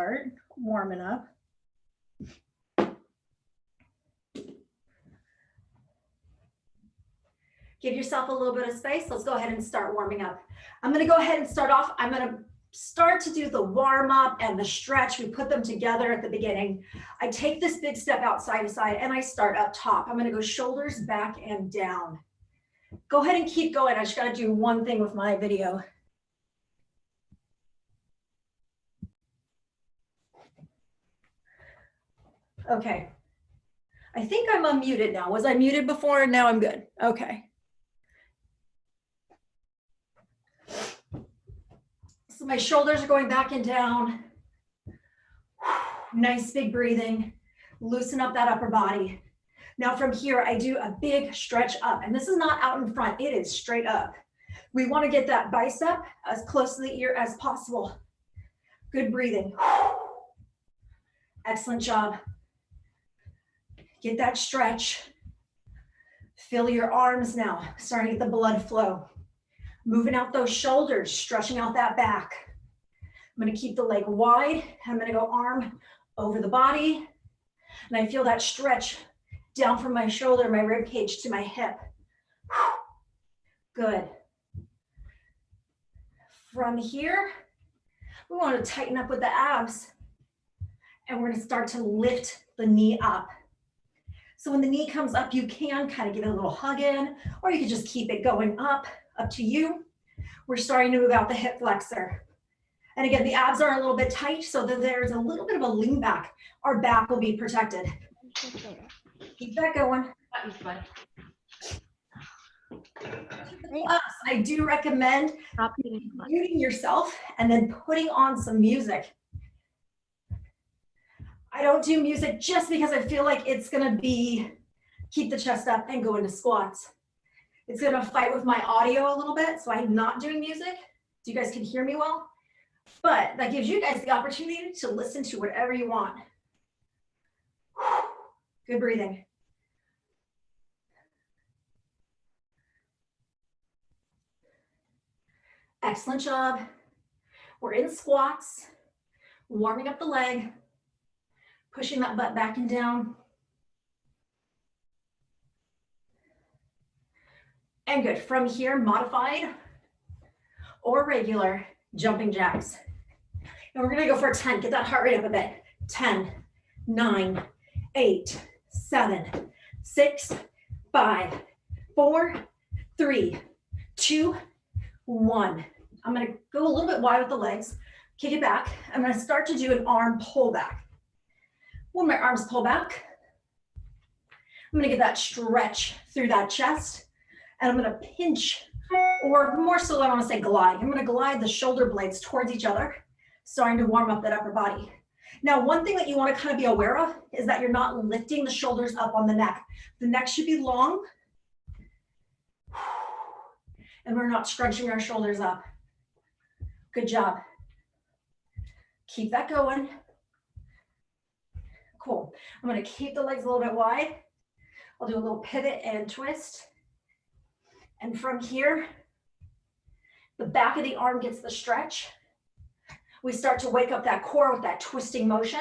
start warming up. Give yourself a little bit of space. Let's go ahead and start warming up. I'm going to go ahead and start off. I'm going to start to do the warm up and the stretch. We put them together at the beginning. I take this big step out side to side and I start up top. I'm going to go shoulders back and down. Go ahead and keep going. I just got to do one thing with my video. Okay. I think I'm unmuted now. Was I muted before? Now I'm good. Okay. So my shoulders are going back and down. Nice big breathing. Loosen up that upper body. Now from here, I do a big stretch up. And this is not out in front. It is straight up. We want to get that bicep as close to the ear as possible. Good breathing. Excellent job. Get that stretch. Fill your arms now. Starting to get the blood flow. Moving out those shoulders, stretching out that back. I'm going to keep the leg wide. I'm going to go arm over the body. And I feel that stretch down from my shoulder, my rib cage to my hip. Good. From here, we want to tighten up with the abs. And we're going to start to lift the knee up. So when the knee comes up, you can kind of give it a little hug in, or you can just keep it going up to you. We're starting to move out the hip flexor. And again, the abs are a little bit tight, so that there's a little bit of a lean back. Our back will be protected. Keep that going. I do recommend muting yourself and then putting on some music. I don't do music just because I feel like it's gonna be keep the chest up and go into squats. It's gonna fight with my audio a little bit, so I'm not doing music. So you guys can hear me well, but that gives you guys the opportunity to listen to whatever you want. Good breathing. Excellent job. We're in squats, warming up the leg, pushing that butt back and down. And good. From here, modified or regular jumping jacks. And we're going to go for 10. Get that heart rate up a bit. 10, 9, 8, 7, 6, 5, 4, 3, 2, 1. I'm going to go a little bit wide with the legs. Kick it back. I'm going to start to do an arm pull back. When my arms pull back, I'm going to get that stretch through that chest. And I'm going to pinch, or more so I want to say glide. I'm going to glide the shoulder blades towards each other, starting to warm up that upper body. Now, one thing that you want to kind of be aware of is that you're not lifting the shoulders up on the neck. The neck should be long. And we're not scrunching our shoulders up. Good job. Keep that going. Cool. I'm going to keep the legs a little bit wide. I'll do a little pivot and twist. And from here, the back of the arm gets the stretch. We start to wake up that core with that twisting motion.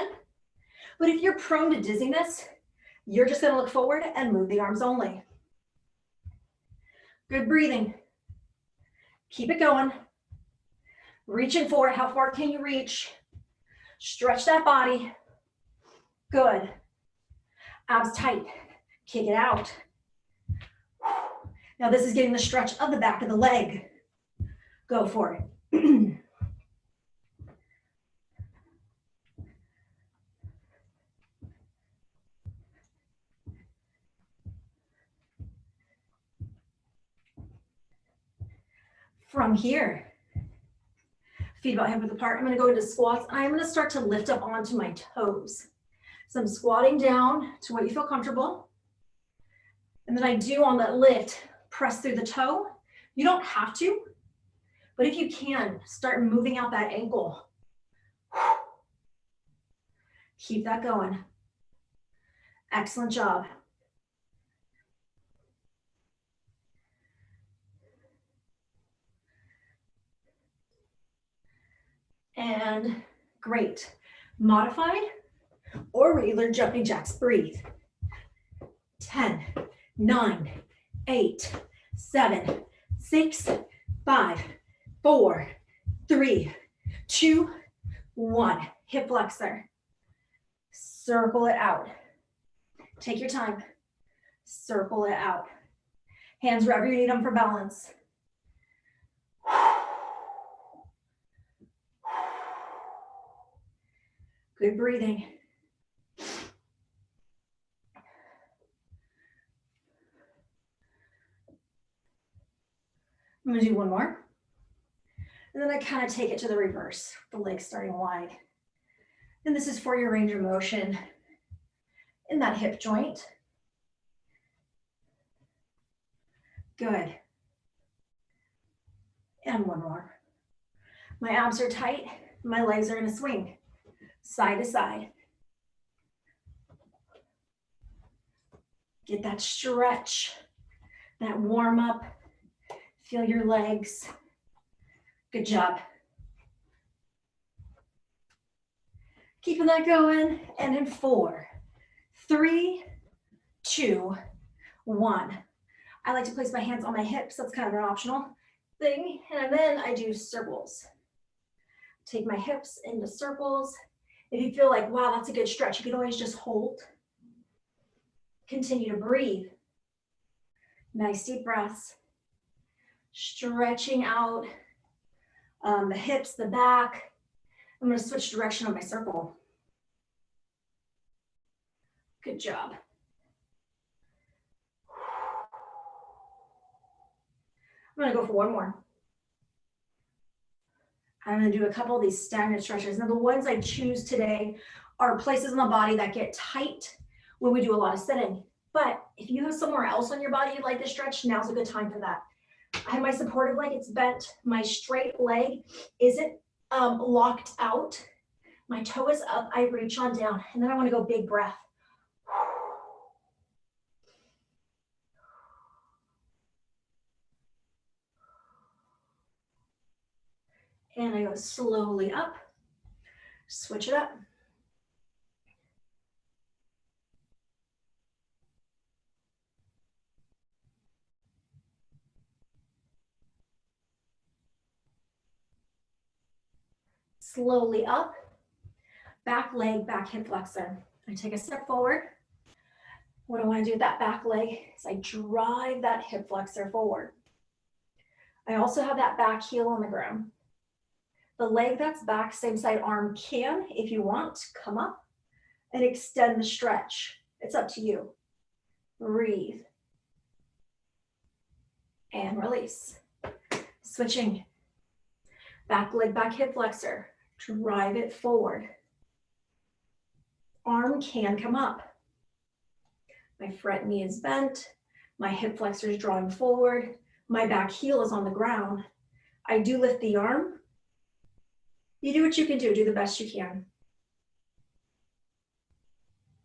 But if you're prone to dizziness, you're just going to look forward and move the arms only. Good breathing. Keep it going. Reaching forward. How far can you reach? Stretch that body. Good. Abs tight. Kick it out. Now this is getting the stretch of the back of the leg. Go for it. From here, feet about hip width apart. I'm going to go into squats. I'm going to start to lift up onto my toes. So I'm squatting down to what you feel comfortable. And then I do on that lift, press through the toe. You don't have to, but if you can, start moving out that ankle. Keep that going. Excellent job. And great. modified or regular jumping jacks. Breathe. 10, 9, 8, 7, 6, 5, 4, 3, 2, 1. Hip flexor. Circle it out. Take your time. Circle it out. Hands wherever you need them for balance. Good breathing. I'm gonna do one more. And then I kind of take it to the reverse, the legs starting wide. And this is for your range of motion in that hip joint. Good. And one more. My abs are tight. My legs are gonna swing side to side. Get that stretch, that warm up. Feel your legs. Good job. Keeping that going. And in 4, 3, 2, 1. I like to place my hands on my hips. That's kind of an optional thing. And then I do circles. Take my hips into circles. If you feel like, wow, that's a good stretch, you can always just hold. Continue to breathe. Nice deep breaths. Stretching out the hips, the back. I'm going to switch direction on my circle. Good job. I'm going to go for one more. I'm going to do a couple of these stagnant stretches. Now, the ones I choose today are places in the body that get tight when we do a lot of sitting. But if you have somewhere else on your body you'd like to stretch, now's a good time for that. I have my supportive leg, it's bent. My straight leg isn't locked out. My toe is up, I reach on down. And then I want to go big breath. And I go slowly up, switch it up. Slowly up, back leg, back hip flexor. I take a step forward. What I want to do with that back leg is I drive that hip flexor forward. I also have that back heel on the ground. The leg that's back, same side arm can, if you want, come up and extend the stretch. It's up to you. Breathe. And release. Switching. Back leg, back hip flexor. Drive it forward. Arm can come up. My front knee is bent. My hip flexor is drawing forward. My back heel is on the ground. I do lift the arm. You do what you can do. Do the best you can.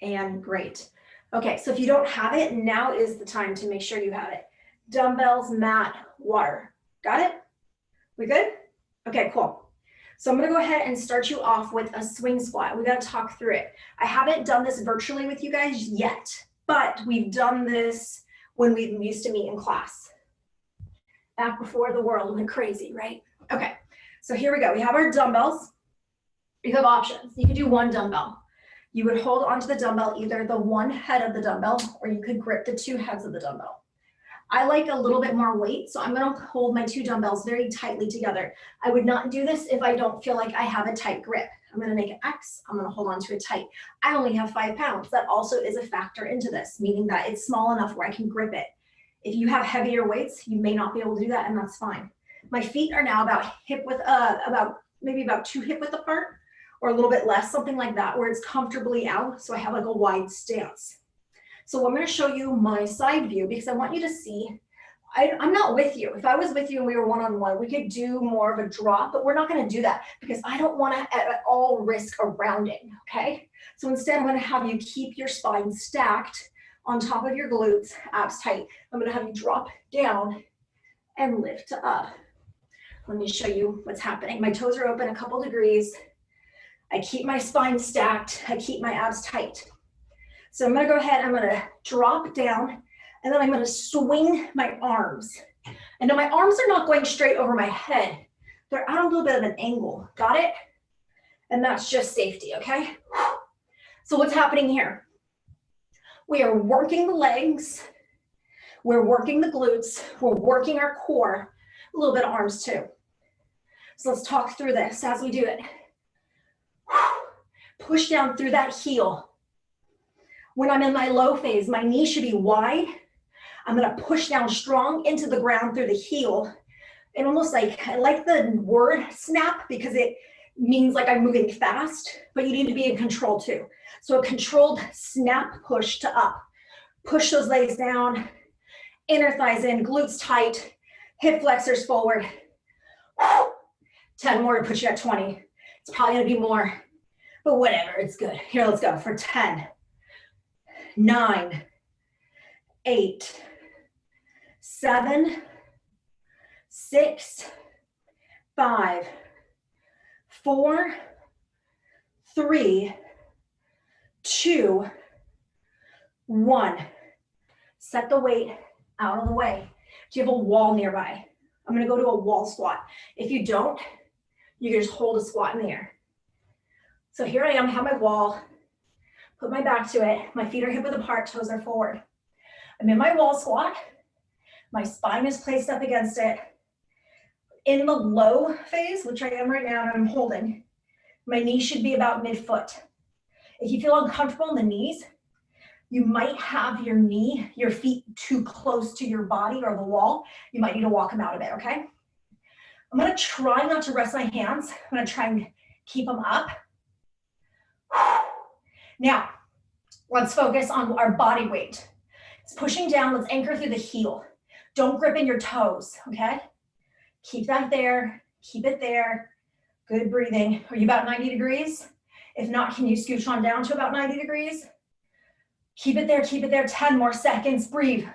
And great. Okay, so if you don't have it, now is the time to make sure you have it. Dumbbells, mat, water. Got it? We good? Okay, cool. So I'm gonna go ahead and start you off with a swing squat. We gotta talk through it. I haven't done this virtually with you guys yet, but we've done this when we used to meet in class. Back before the world went crazy, right? Okay, so here we go. We have our dumbbells. You have options. You could do one dumbbell. You would hold onto the dumbbell, either the one head of the dumbbell, or you could grip the two heads of the dumbbell. I like a little bit more weight, so I'm gonna hold my two dumbbells very tightly together. I would not do this if I don't feel like I have a tight grip. I'm gonna make an X, I'm gonna hold on to it tight. I only have 5 pounds. That also is a factor into this, meaning that it's small enough where I can grip it. If you have heavier weights, you may not be able to do that, and that's fine. My feet are now about hip width, maybe about 2 hip width apart, or a little bit less, something like that, where it's comfortably out, so I have like a wide stance. So I'm going to show you my side view because I want you to see, I'm not with you. If I was with you and we were one-on-one, we could do more of a drop, but we're not going to do that because I don't want to at all risk a rounding, okay? So instead, I'm going to have you keep your spine stacked on top of your glutes, abs tight. I'm going to have you drop down and lift up. Let me show you what's happening. My toes are open a couple degrees. I keep my spine stacked. I keep my abs tight. So I'm gonna go ahead, I'm gonna drop down, and then I'm gonna swing my arms. And now my arms are not going straight over my head. They're at a little bit of an angle. Got it? And that's just safety, okay? So what's happening here? We are working the legs. We're working the glutes. We're working our core. A little bit of arms too. So let's talk through this as we do it. Push down through that heel. When I'm in my low phase, my knee should be wide. I'm gonna push down strong into the ground through the heel. And almost like, I like the word snap because it means like I'm moving fast, but you need to be in control too. So a controlled snap push to up. Push those legs down, inner thighs in, glutes tight, hip flexors forward. 10 more to put you at 20. It's probably gonna be more, but whatever, it's good. Here, let's go for 10, 9, 8, 7, 6, 5, 4, 3, 2, 1. Set the weight out of the way. Do you have a wall nearby? I'm gonna go to a wall squat. If you don't, you can just hold a squat in the air. So here I am, have my wall, put my back to it, my feet are hip width apart, toes are forward. I'm in my wall squat, my spine is placed up against it. In the low phase, which I am right now, and I'm holding, my knee should be about mid-foot. If you feel uncomfortable in the knees, you might have your knee, your feet too close to your body or the wall. You might need to walk them out a bit, okay? I'm gonna try not to rest my hands. I'm gonna try and keep them up. Now, let's focus on our body weight. It's pushing down, let's anchor through the heel. Don't grip in your toes, okay? Keep that there, keep it there. Good breathing. Are you about 90 degrees? If not, can you scooch on down to about 90 degrees? Keep it there, 10 more seconds, breathe.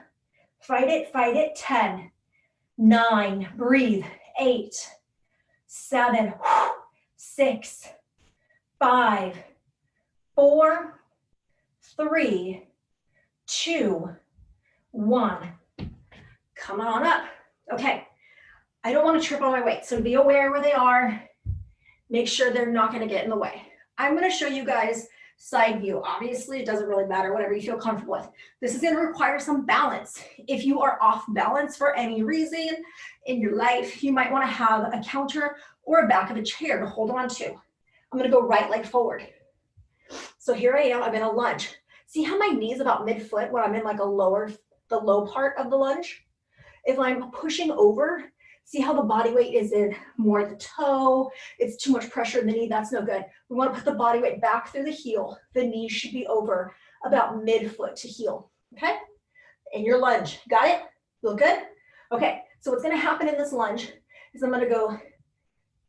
Fight it, 10, 9, breathe, 8, 7, 6, 5, 4, 3, 2, 1. Come on up. Okay, I don't want to trip on my weight, so be aware where they are. Make sure they're not going to get in the way. I'm going to show you guys side view. Obviously, it doesn't really matter, whatever you feel comfortable with. This is going to require some balance. If you are off balance for any reason in your life, you might want to have a counter or a back of a chair to hold on to. I'm going to go right leg forward. So here I am, I'm in a lunge. See how my knee is about mid-foot when I'm in like the low part of the lunge? If I'm pushing over, see how the body weight is in more the toe, it's too much pressure in the knee, that's no good. We want to put the body weight back through the heel. The knee should be over about mid-foot to heel, okay? In your lunge, got it? Feel good? Okay, so what's gonna happen in this lunge is I'm gonna go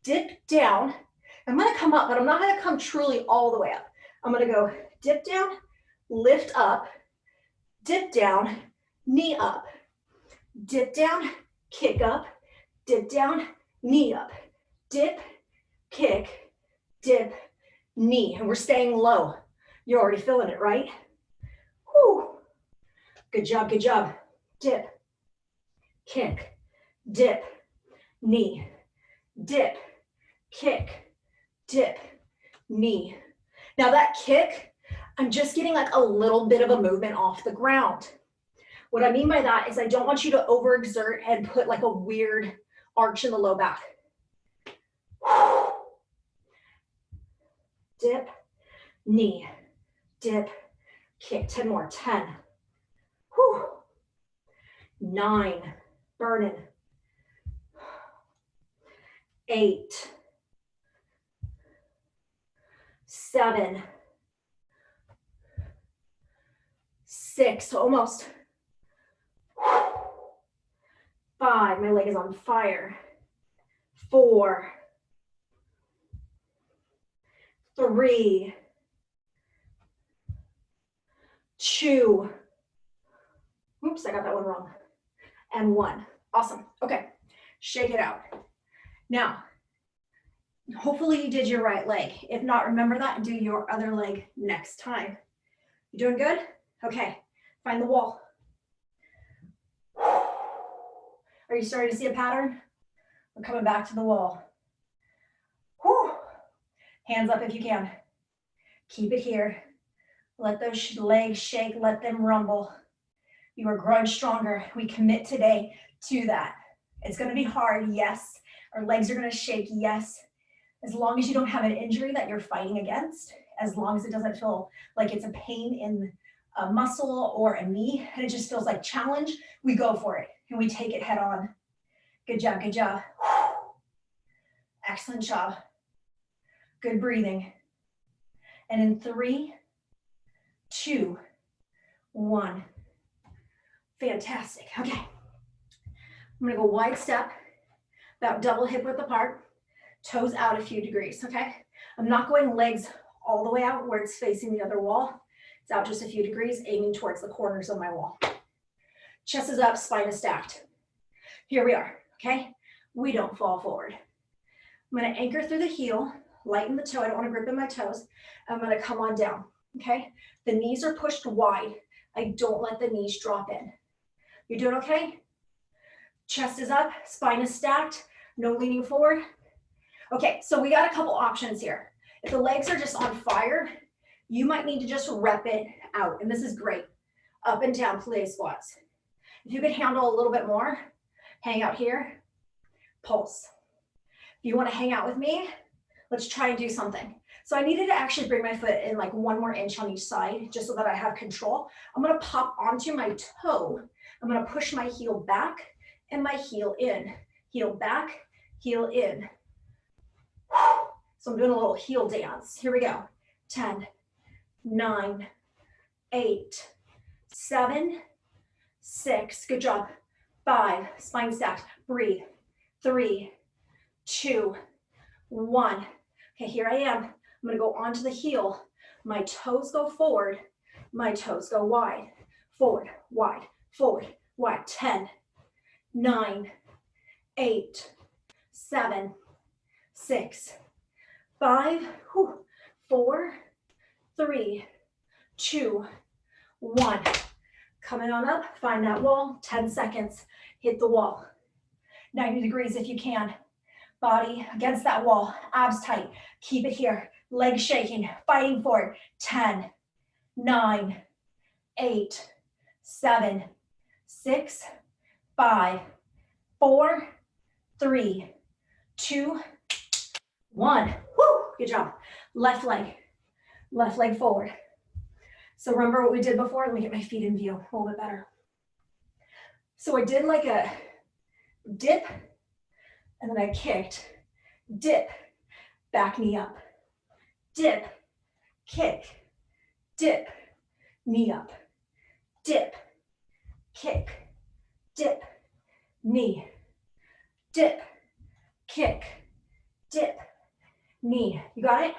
dip down. I'm gonna come up, but I'm not gonna come truly all the way up. I'm gonna go dip down, lift up, dip down, knee up, dip down, kick up, dip down, knee up, dip, kick, dip, knee. And we're staying low. You're already feeling it, right? Whew. Good job, good job. Dip, kick, dip, knee, dip, kick, dip, knee. Now that kick, I'm just getting like a little bit of a movement off the ground. What I mean by that is I don't want you to overexert and put like a weird arch in the low back. Dip, knee, dip, kick. 10 more, 10. Whew. 9, burning. 8, 7, 6, almost. 5, my leg is on fire. 4, 3, 2, oops, I got that one wrong, and 1. Awesome. Okay, shake it out. Now, Hopefully you did your right leg. If not, remember that and do your other leg next time. You doing good? Okay, find the wall. Are you starting to see a pattern? We're coming back to the wall. Whew. Hands up if you can. Keep it here. Let those legs shake, let them rumble. You are growing stronger. We commit today to that. It's gonna be hard, yes. Our legs are gonna shake, yes. As long as you don't have an injury that you're fighting against, as long as it doesn't feel like it's a pain in a muscle or a knee, and it just feels like challenge, we go for it and we take it head on. Good job, good job. Excellent job. Good breathing. And in 3, 2, 1. Fantastic. Okay. I'm gonna go wide step, about double hip width apart, toes out a few degrees, okay? I'm not going legs all the way out where it's facing the other wall. It's out just a few degrees, aiming towards the corners of my wall. Chest is up, spine is stacked. Here we are, okay? We don't fall forward. I'm gonna anchor through the heel, lighten the toe. I don't wanna grip in my toes. I'm gonna come on down, okay? The knees are pushed wide. I don't let the knees drop in. You doing okay? Chest is up, spine is stacked, no leaning forward. Okay, so we got a couple options here. If the legs are just on fire, you might need to just rep it out, and this is great. Up and down plie squats. If you could handle a little bit more, hang out here, pulse. If you wanna hang out with me, let's try and do something. So I needed to actually bring my foot in like 1 more inch on each side, just so that I have control. I'm gonna pop onto my toe. I'm gonna push my heel back and my heel in. Heel back, heel in. So I'm doing a little heel dance. Here we go. 10, 9, 8, 7, 6. Good job. 5, spine stacked. Breathe. 3, 2, 1. Okay, here I am. I'm gonna go onto the heel. My toes go forward. My toes go wide. Forward, wide, forward, wide. 10, 9, 8, 7, 6, 5, 4, 3, 2, 1. Coming on up, find that wall, 10 seconds, hit the wall. 90 degrees if you can. Body against that wall, abs tight. Keep it here, legs shaking, fighting for it. 10, 9, 8, 7, 6, 5, 4, 3, 2, 1. Woo, good job. Left leg forward. So remember what we did before? Let me get my feet in view a little bit better. So I did like a dip, and then I kicked, dip, back knee up, dip, kick, dip, knee up, dip, kick, dip, knee, dip, kick, dip, knee. You got it?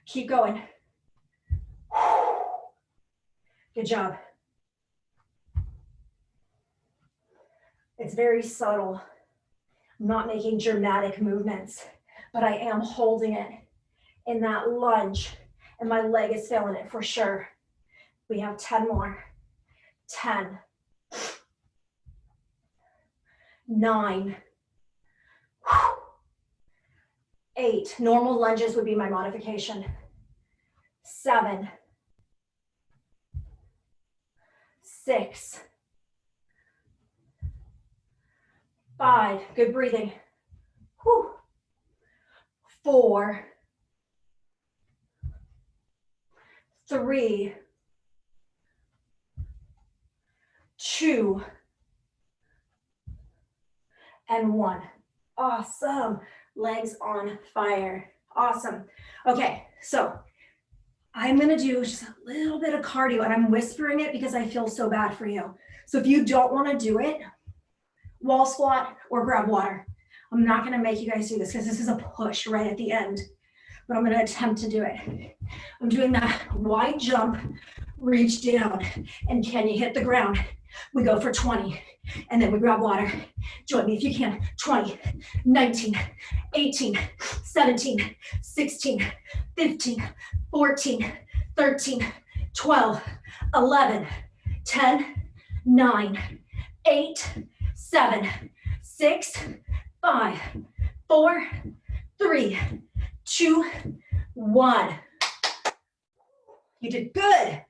Keep going. Good job. It's very subtle. I'm not making dramatic movements, but I am holding it in that lunge, and my leg is feeling it for sure. We have 10 more. 10, 9, 8. Normal lunges would be my modification. 7, 6, 5. Good breathing. 4, 3, 2, and 1. Awesome. Legs on fire. Awesome. Okay, so I'm gonna do just a little bit of cardio, and I'm whispering it because I feel so bad for you. So if you don't wanna do it, wall squat or grab water. I'm not gonna make you guys do this because this is a push right at the end, but I'm gonna attempt to do it. I'm doing that wide jump, reach down, and can you hit the ground? We go for 20, and then we grab water. Join me if you can. 20, 19, 18, 17, 16, 15, 14, 13, 12, 11, 10, 9, 8, 7, 6, 5, 4, 3, 2, 1. You did good.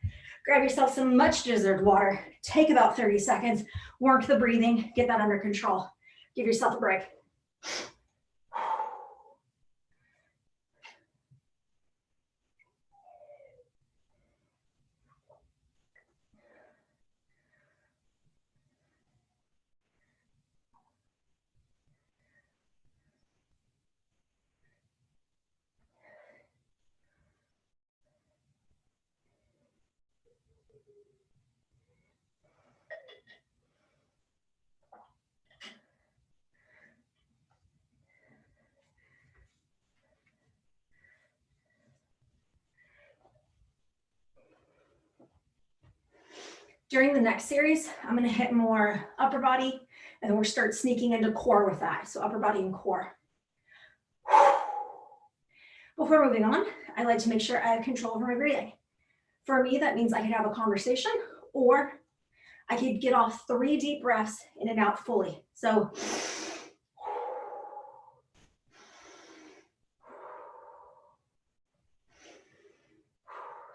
Grab yourself some much deserved water. Take about 30 seconds. Work the breathing. Get that under control. Give yourself a break. During the next series, I'm going to hit more upper body, and then we'll start sneaking into core with that. So upper body and core. Before moving on, I like to make sure I have control over my breathing. For me, that means I could have a conversation, or I could get off 3 deep breaths in and out fully. So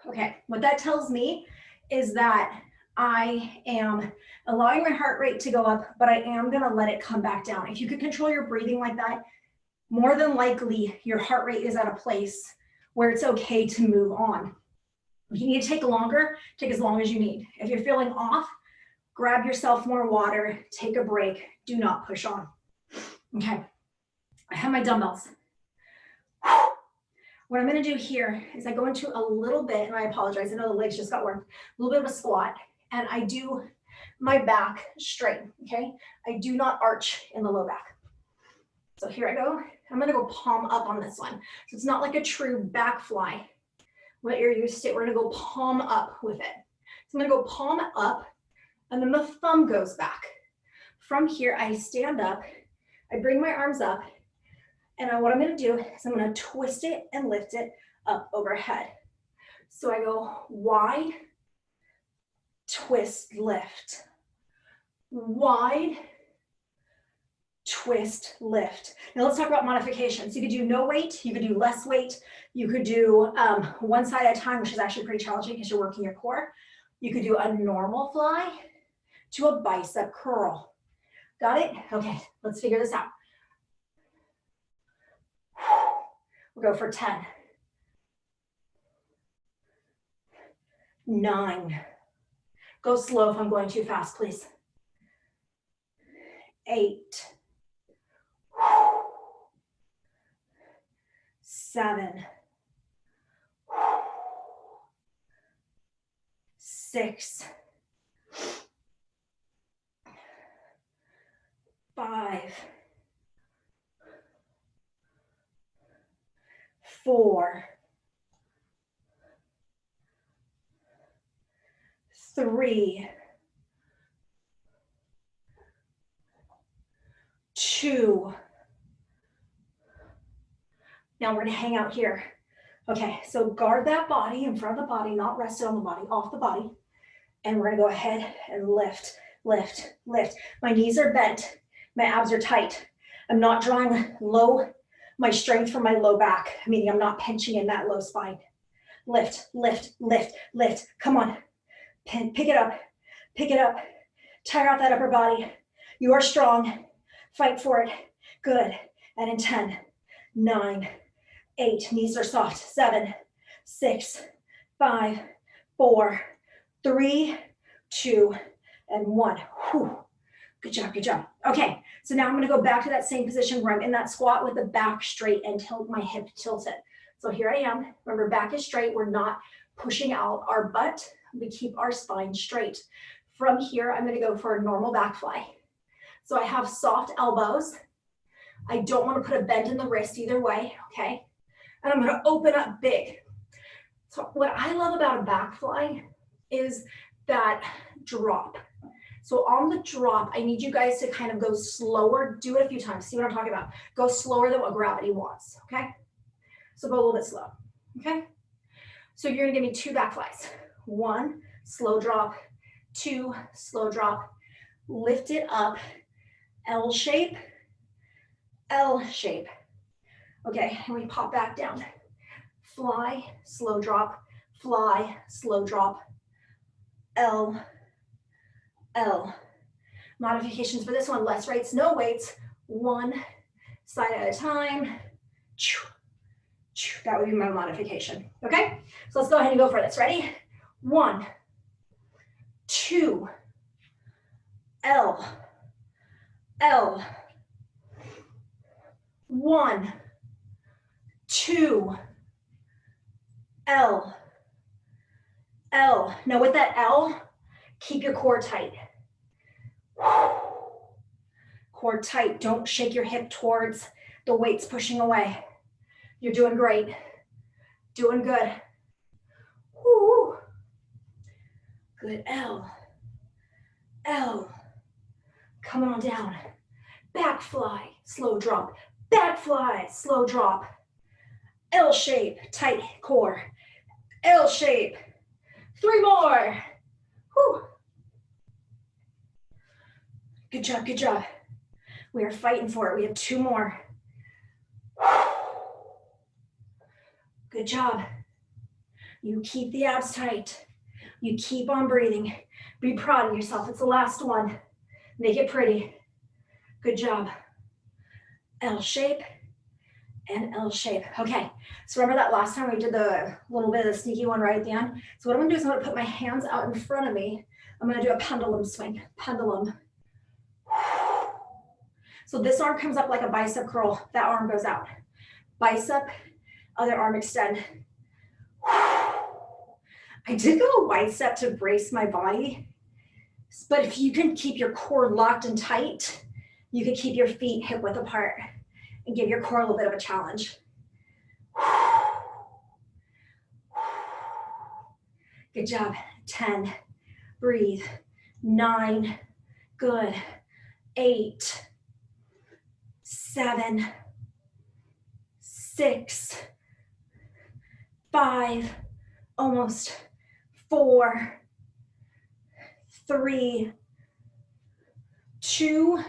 okay, what that tells me is that I am allowing my heart rate to go up, but I am gonna let it come back down. If you could control your breathing like that, more than likely your heart rate is at a place where it's okay to move on. If you need to take longer, take as long as you need. If you're feeling off, grab yourself more water, take a break, do not push on. Okay, I have my dumbbells. What I'm gonna do here is I go into a little bit, and I apologize, I know the legs just got warm, a little bit of a squat, and I do my back straight, okay? I do not arch in the low back. So here I go. I'm gonna go palm up on this one. So it's not like a true back fly, what you're used to. We're gonna go palm up with it. So I'm gonna go palm up, and then the thumb goes back. From here, I stand up, I bring my arms up, and what I'm gonna do is I'm gonna twist it and lift it up overhead. So I go wide, twist, lift. Wide, twist, lift. Now let's talk about modifications. You could do no weight, you could do less weight, you could do one side at a time, which is actually pretty challenging because you're working your core. You could do a normal fly to a bicep curl. Got it? Okay, let's figure this out. We'll go for 10, 9. Go slow if I'm going too fast, please. 8, 7, 6, 5, 4, 3, 2. Now we're gonna hang out here. Okay, so guard that body in front of the body, not rested on the body, off the body. And we're gonna go ahead and lift, lift, lift. My knees are bent, my abs are tight. I'm not drawing my strength from my low back, meaning I'm not pinching in that low spine. Lift, lift, lift, lift. Come on, pick it up, tire out that upper body. You are strong, fight for it, good. And in 10, 9, 8, knees are soft, 7, 6, 5, 4, 3, 2, and 1. Whew. Good job, good job. Okay, so now I'm gonna go back to that same position where I'm in that squat with the back straight and tilt my hip tilted. So here I am. Remember, back is straight. We're not pushing out our butt. We keep our spine straight. From here, I'm gonna go for a normal back fly. So I have soft elbows. I don't wanna put a bend in the wrist either way, okay? And I'm gonna open up big. So what I love about a back fly is that drop. So on the drop, I need you guys to kind of go slower. Do it a few times. See what I'm talking about. Go slower than what gravity wants, okay? So go a little bit slow, okay? So you're gonna give me 2 back flies. 1, slow drop, 2, slow drop. Lift it up, L shape, L shape. Okay, and we pop back down. Fly, slow drop, fly, slow drop, L, L. Modifications for this one, less weights, no weights, 1 side at a time. That would be my modification, okay? So let's go ahead and go for this, ready? 1, 2, L, L, 1, 2, L, L. Now with that L, keep your core tight. Core tight, don't shake your hip towards the weights pushing away. You're doing great, doing good. Woo. Good, L, L, coming on down. Back fly, slow drop, back fly, slow drop. L shape, tight core, L shape. 3 more. Whew. Good job, good job. We are fighting for it. We have 2 more. Good job. You keep the abs tight. You keep on breathing. Be proud of yourself. It's the last one. Make it pretty. Good job. L shape and L shape. Okay, so remember that last time we did the little bit of the sneaky one right at the end? So what I'm gonna do is I'm gonna put my hands out in front of me. I'm gonna do a pendulum swing, pendulum. So this arm comes up like a bicep curl. That arm goes out. Bicep, other arm extend. I did go a wide step to brace my body, but if you can keep your core locked and tight, you can keep your feet hip width apart and give your core a little bit of a challenge. Good job. 10, breathe. 9, good. 8, 7, 6, 5, almost 4, 3, 2,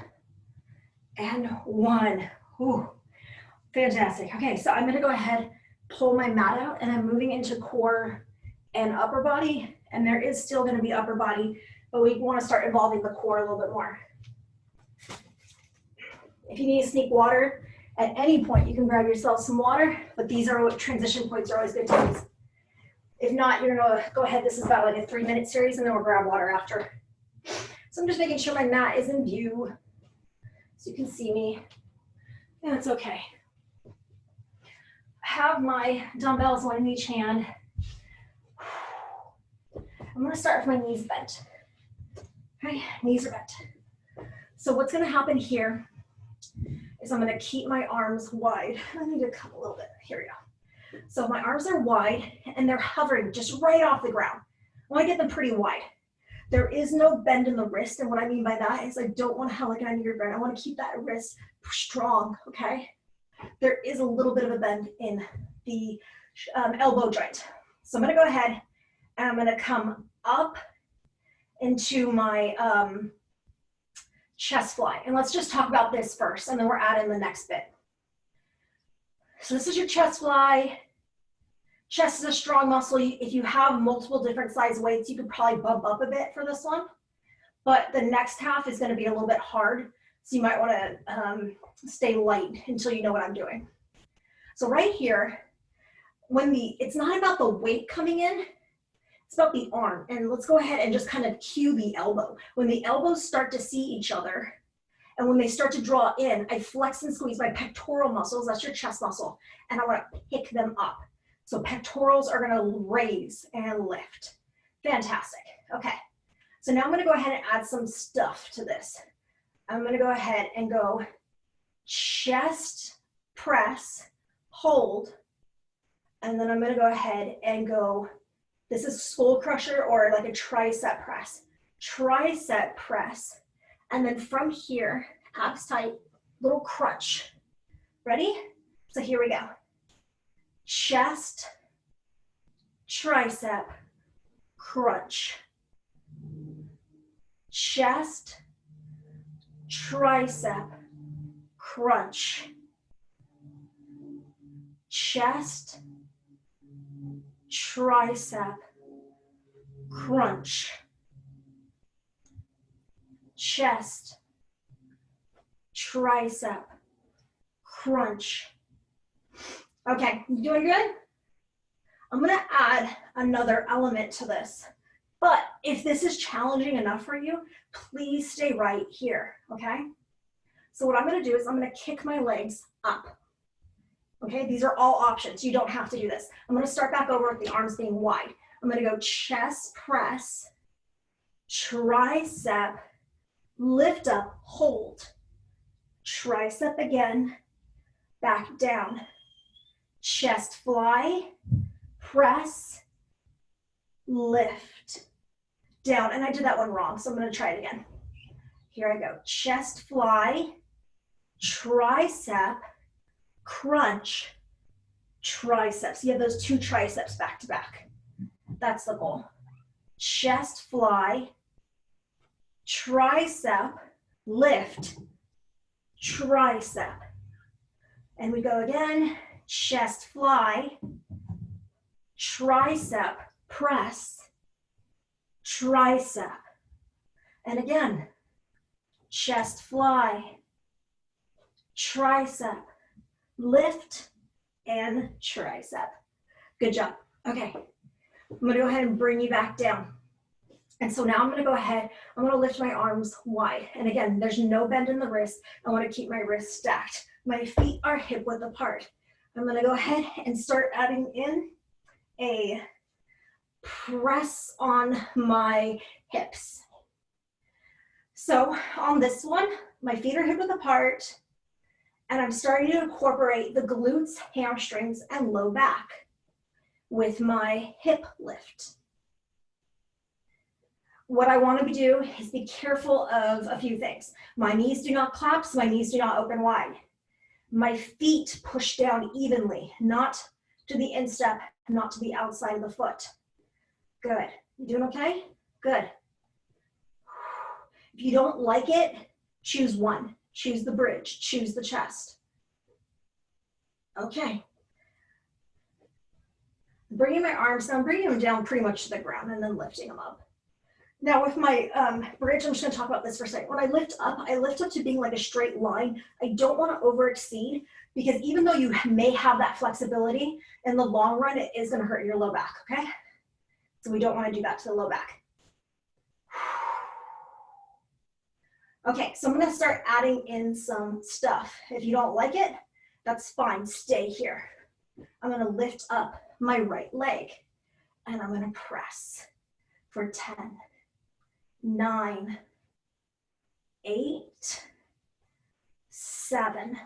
and 1. Ooh, fantastic. Okay, so I'm gonna go ahead, pull my mat out, and I'm moving into core and upper body, and there is still gonna be upper body, but we wanna start involving the core a little bit more. If you need to sneak water at any point, you can grab yourself some water, but these are what transition points are always good to use. If not, you're gonna go ahead, this is about like a 3-minute series, and then we'll grab water after. So I'm just making sure my mat is in view so you can see me, and it's okay. I have my dumbbells, one in each hand. I'm gonna start with my knees bent. Okay, knees are bent. So what's gonna happen here is I'm gonna keep my arms wide. I need to come a little bit, here we go. So my arms are wide and they're hovering just right off the ground. I wanna get them pretty wide. There is no bend in the wrist, and what I mean by that is I don't wanna have like an under bend. I wanna keep that wrist strong, okay? There is a little bit of a bend in the elbow joint. So I'm gonna go ahead and I'm gonna come up into my chest fly. And let's just talk about this first, and then we're adding the next bit. So this is your chest fly. Chest is a strong muscle. If you have multiple different size weights, you could probably bump up a bit for this one. But the next half is gonna be a little bit hard. So you might wanna stay light until you know what I'm doing. So right here, it's not about the weight coming in, it's about the arm. And let's go ahead and just kind of cue the elbow. When the elbows start to see each other, and when they start to draw in, I flex and squeeze my pectoral muscles, that's your chest muscle, and I wanna pick them up. So pectorals are gonna raise and lift. Fantastic, okay. So now I'm gonna go ahead and add some stuff to this. I'm gonna go ahead and go chest, press, hold, and then I'm gonna go ahead and go, this is skull crusher or like a tricep press. tricep press. And then from here, abs tight, little crunch. Ready? So here we go. Chest, tricep, crunch. Chest, tricep, crunch. Chest, tricep, crunch. Chest, tricep, crunch. Okay, you doing good? I'm gonna add another element to this, but if this is challenging enough for you, please stay right here, okay? So what I'm gonna do is I'm gonna kick my legs up. Okay, these are all options. You don't have to do this. I'm gonna start back over with the arms being wide. I'm gonna go chest press, tricep, lift up, hold. Tricep again, back down. Chest fly, press, lift, down. And I did that one wrong, so I'm gonna try it again. Here I go. Chest fly, tricep, crunch, triceps. You have those two triceps back to back. That's the goal. Chest fly, tricep, lift, tricep. And we go again. Chest fly, tricep, press, tricep. And again, chest fly, tricep, lift, and tricep. Good job. Okay, I'm gonna go ahead and bring you back down. And so now I'm gonna go ahead, I'm gonna lift my arms wide. And again, there's no bend in the wrist. I wanna keep my wrists stacked. My feet are hip width apart. I'm gonna go ahead and start adding in a press on my hips. So on this one, my feet are hip width apart, and I'm starting to incorporate the glutes, hamstrings, and low back with my hip lift. What I want to do is be careful of a few things. My knees do not collapse, my knees do not open wide. My feet push down evenly, not to the instep, not to the outside of the foot. Good. You doing okay? Good. If you don't like it, choose one. Choose the bridge, choose the chest. Okay. Bringing my arms down, bringing them down pretty much to the ground and then lifting them up. Now with my bridge, I'm just gonna talk about this for a second. When I lift up to being like a straight line. I don't wanna over exceed, because even though you may have that flexibility, in the long run, it is gonna hurt your low back, okay? So we don't wanna do that to the low back. Okay, so I'm gonna start adding in some stuff. If you don't like it, that's fine, stay here. I'm gonna lift up my right leg and I'm gonna press for 10, 9, 8, 7,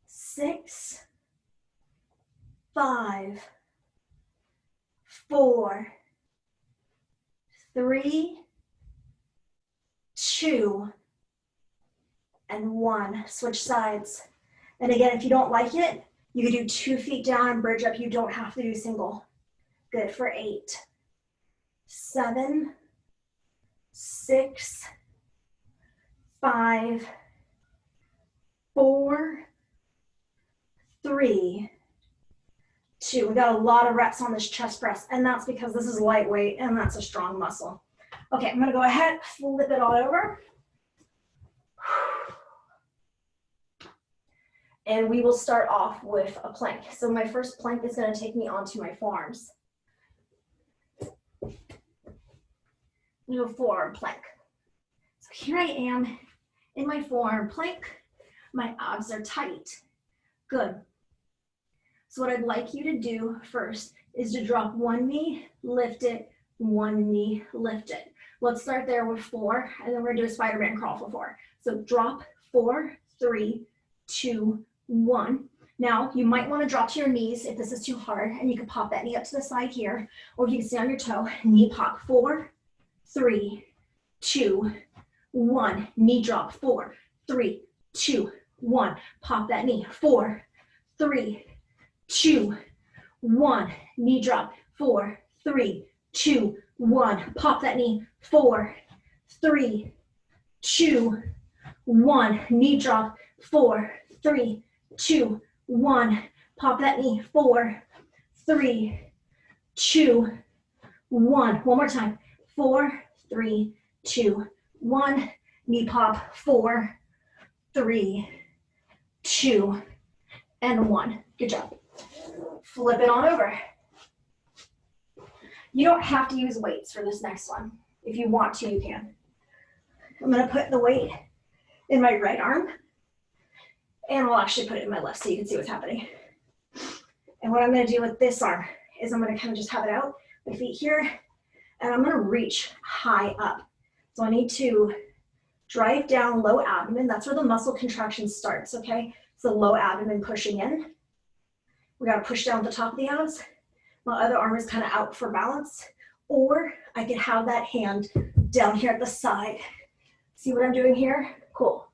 6, 5, 4, 3, 2, and 1. Switch sides. And again, if you don't like it, you can do 2 feet down and bridge up. You don't have to do single. Good for 8, 7, 6, 5, 4, 3, 2. We got a lot of reps on this chest press, and that's because this is lightweight and that's a strong muscle. Okay, I'm gonna go ahead, flip it all over. And we will start off with a plank. So my first plank is gonna take me onto my forearms. We do a forearm plank. So here I am in my forearm plank. My abs are tight. Good. So what I'd like you to do first is to drop one knee, lift it, one knee, lift it. Let's start there with 4, and then we're gonna do a Spider-Man crawl for 4. So drop 4, 3, 2, 1. Now, you might want to drop to your knees if this is too hard, and you can pop that knee up to the side here, or you can stay on your toe, knee pop 4, 3, 2, 1. Knee drop. 4, 3, 2, 1. Pop that knee. 4, 3, 2, 1. Knee drop. 4, 3, 2, 1. Pop that knee. 4, 3, 2, 1. Knee drop. 4, 3, 2, 1. Pop that knee. 4, 3, 2, 1. One more time. 4, 3, 2, 1. Knee pop. 4, 3, 2, and 1. Good job. Flip it on over. You don't have to use weights for this next one. If you want to, you can. I'm going to put the weight in my right arm, and I'll actually put it in my left so you can see what's happening. And what I'm going to do with this arm is I'm going to kind of just have it out, my feet here, and I'm going to reach high up. So I need to drive down low abdomen. That's where the muscle contraction starts, okay? So low abdomen pushing in. We got to push down the top of the abs. My other arm is kind of out for balance. Or I could have that hand down here at the side. See what I'm doing here? Cool.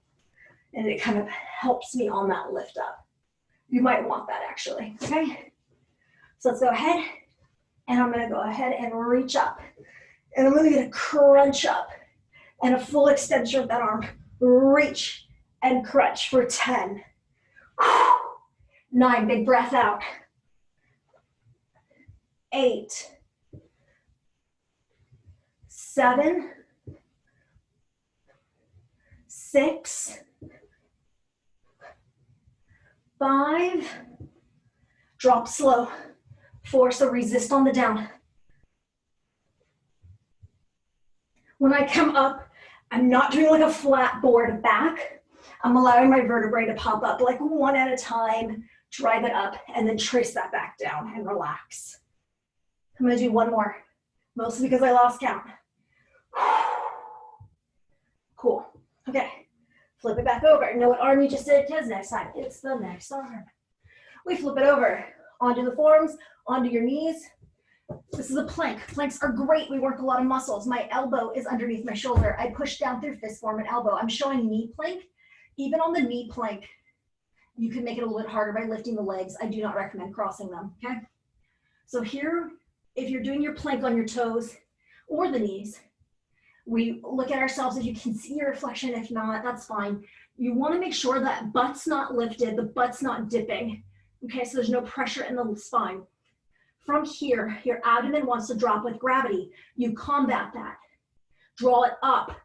And it kind of helps me on that lift up. You might want that actually, okay? So let's go ahead, and I'm gonna go ahead and reach up. And I'm really gonna crunch up, and a full extension of that arm. Reach and crunch for 10. 9, big breath out. 8, 7, 6, 5, drop slow. 4, so resist on the down. When I come up, I'm not doing like a flat board back. I'm allowing my vertebrae to pop up like one at a time, drive it up, and then trace that back down and relax. I'm gonna do one more, mostly because I lost count. Cool, okay. Flip it back over. Know what arm you just did? Because next time, it's the next arm. We flip it over onto the forearms, onto your knees. This is a plank. Planks are great. We work a lot of muscles. My elbow is underneath my shoulder. I push down through fist form and elbow. I'm showing knee plank. Even on the knee plank, you can make it a little bit harder by lifting the legs. I do not recommend crossing them, okay? So here, if you're doing your plank on your toes or the knees, we look at ourselves. If you can see your reflection, if not, that's fine. You want to make sure that butt's not lifted, the butt's not dipping. Okay, so there's no pressure in the spine. From here, your abdomen wants to drop with gravity. You combat that. Draw it up.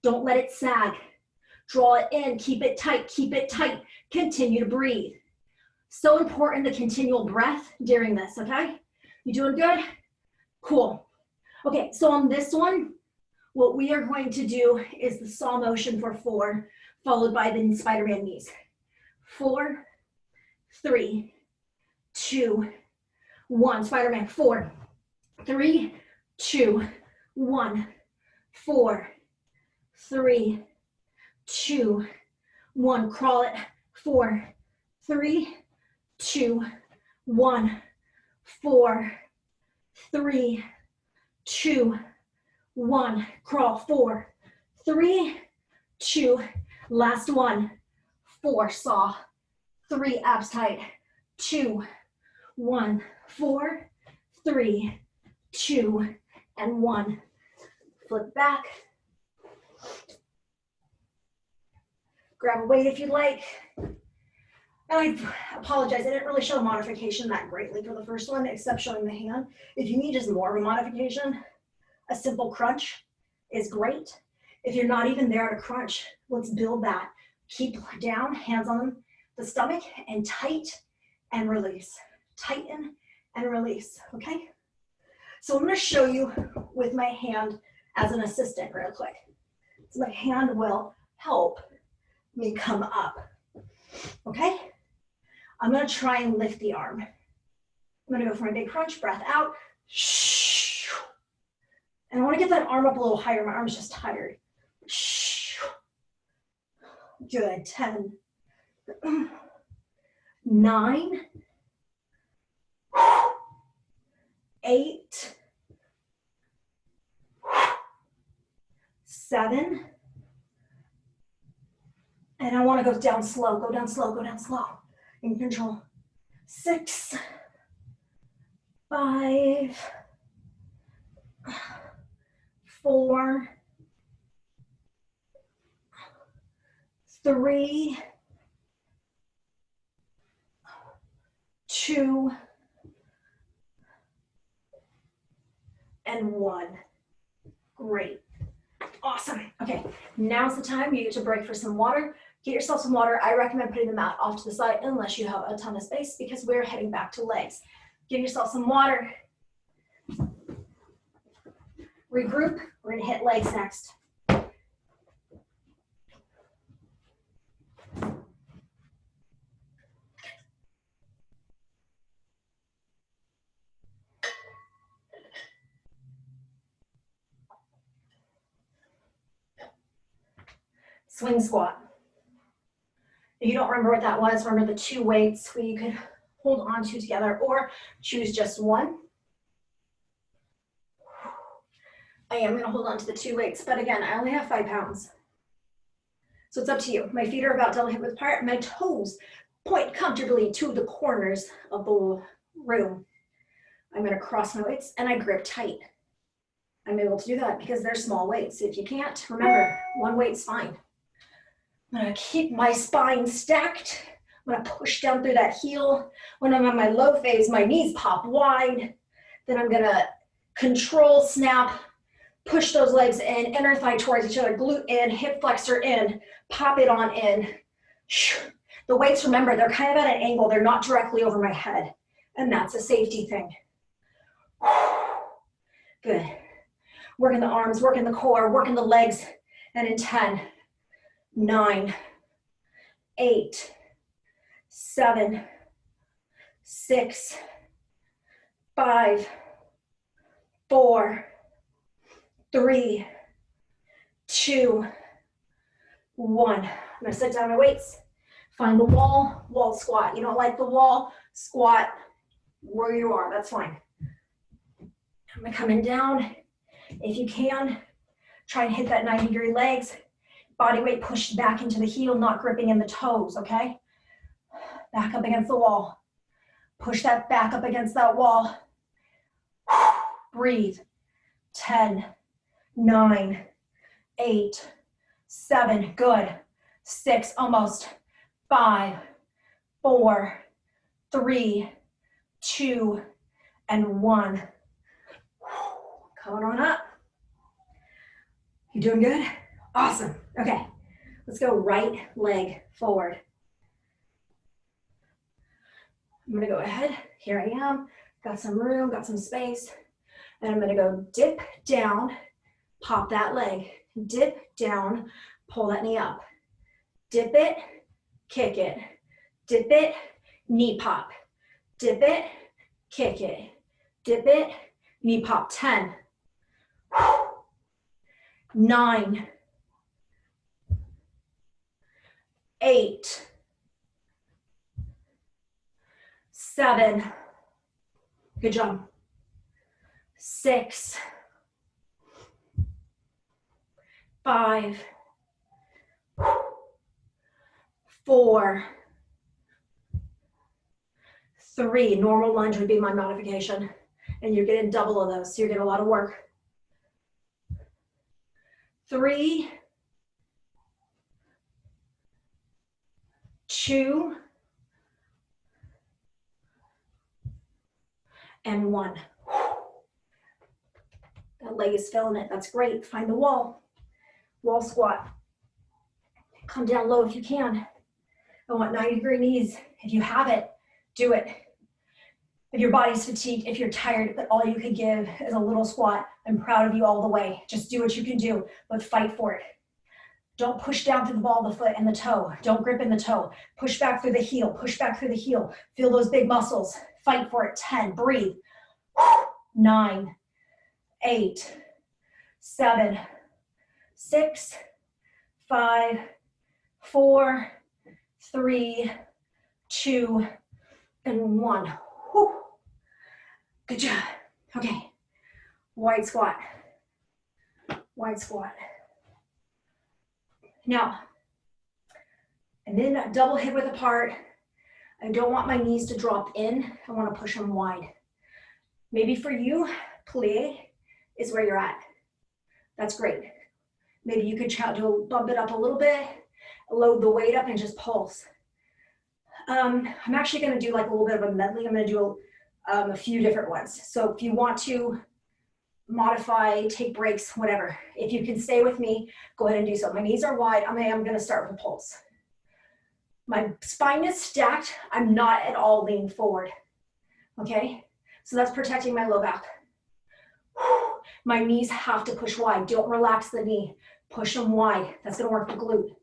Don't let it sag. Draw it in, keep it tight, keep it tight. Continue to breathe. So important, the continual breath during this, okay? You doing good? Cool. Okay, so on this one, what we are going to do is the saw motion for 4, followed by the Spider-Man knees. 4, 3, 2, 1. Spider-Man. 4, 3, 2, 1. 4, 3, 2, 1. Crawl it. 4, 3, 2, 1. 4, 3, 2, 1. Crawl. 4, 3, 2. Last one. 4. Saw. 3. Abs tight. 2, 1. 4, 3, 2, and 1. Flip back. Grab a weight if you'd like. And I apologize, I didn't really show modification that greatly for the first one, except showing the hand. If you need just more of a modification, a simple crunch is great. If you're not even there at a crunch, let's build that. Keep down, hands on the stomach, and tight and release. Tighten and release, okay? So I'm gonna show you with my hand as an assistant real quick. So my hand will help me come up, okay? I'm gonna try and lift the arm. I'm gonna go for my big crunch, breath out. And I wanna get that arm up a little higher. My arm's just tired. Good, 10, 9, 8, 7. And I want to go down slow, go down slow, go down slow. In control. 6, 5, 4, 3, 2, and 1. Great. Awesome. Okay, now's the time you get to break for some water. Get yourself some water. I recommend putting the mat off to the side unless you have a ton of space because we're heading back to legs. Give yourself some water. Regroup. We're going to hit legs next. Swing squat. If you don't remember what that was, remember the 2 weights where you could hold on to together or choose just one. I am going to hold on to the 2 weights, but again, I only have 5 pounds. So it's up to you. My feet are about double hip width apart. My toes point comfortably to the corners of the room. I'm going to cross my weights and I grip tight. I'm able to do that because they're small weights. If you can't, remember, 1 weight's fine. I'm going to keep my spine stacked. I'm going to push down through that heel. When I'm on my low phase, my knees pop wide. Then I'm going to control, snap, push those legs in, inner thigh towards each other, glute in, hip flexor in, pop it on in. The weights, remember, they're kind of at an angle. They're not directly over my head. And that's a safety thing. Good. Working the arms, working the core, working the legs. And in 10, 9, 8, 7, 6, 5, 4, 3, 2, 1. I'm going to set down my weights. Find the wall, wall squat. You don't like the wall, squat where you are. That's fine. I'm coming down. If you can, try and hit that 90-degree legs. Body weight pushed back into the heel, not gripping in the toes, okay? Back up against the wall. Push that back up against that wall. Breathe. 10, 9, 8, 7, good. 6, almost. 5, 4, 3, 2, and 1. Coming on up. You doing good? Awesome. Okay, let's go right leg forward. I'm gonna go ahead. Here I am. Got some room, got some space. And I'm gonna go dip down, pop that leg. Dip down, pull that knee up. Dip it, kick it. Dip it, knee pop. Dip it, kick it. Dip it, knee pop. 10, 9, 8, 7, good job. 6, 5, 4, 3. Normal lunge would be my modification. And you're getting double of those, so you're getting a lot of work. 3, 2, and 1. That leg is feeling it. That's great. Find the wall. Wall squat. Come down low if you can. I want 90-degree knees. If you have it, do it. If your body's fatigued, if you're tired, but all you can give is a little squat, I'm proud of you all the way. Just do what you can do, but fight for it. Don't push down through the ball of the foot and the toe. Don't grip in the toe. Push back through the heel. Push back through the heel. Feel those big muscles. Fight for it. 10. Breathe. 9, 8, 7, 6, 5, 4, 3, 2, and 1. Whew. Good job. Okay. Wide squat. Wide squat. Now, I'm in a double hip width apart. I don't want my knees to drop in. I want to push them wide. Maybe for you, plie is where you're at. That's great. Maybe you could bump it up a little bit, load the weight up and just pulse. I'm actually going to do like a little bit of a medley. I'm going to do a few different ones. So if you want to modify, take breaks, whatever. If you can stay with me, go ahead and do so. My knees are wide. I'm going to start with a pulse. My spine is stacked. I'm not at all leaning forward. Okay? So that's protecting my low back. My knees have to push wide. Don't relax the knee. Push them wide. That's going to work the glute.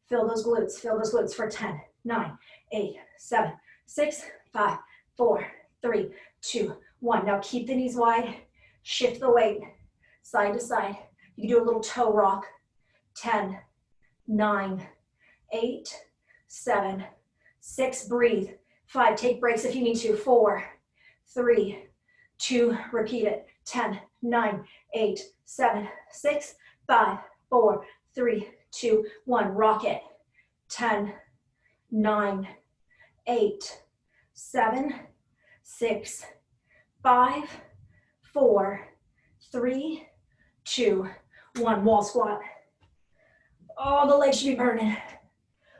Fill those glutes. Fill those glutes for 10, 9, 8, 7, 6, 5, 4, 3, 2, 1. Now keep the knees wide. Shift the weight side to side. You can do a little toe rock. 10, 9, 8, 7, 6, breathe. 5, take breaks if you need to. 4, 3, 2, repeat it. 10, 9, 8, 7, 6, 5, 4, 3, 2, 1. Rock it. 10, 9, 8, 7, 6, 5, 4, 3, 2, 1. Wall squat. Oh, the legs should be burning.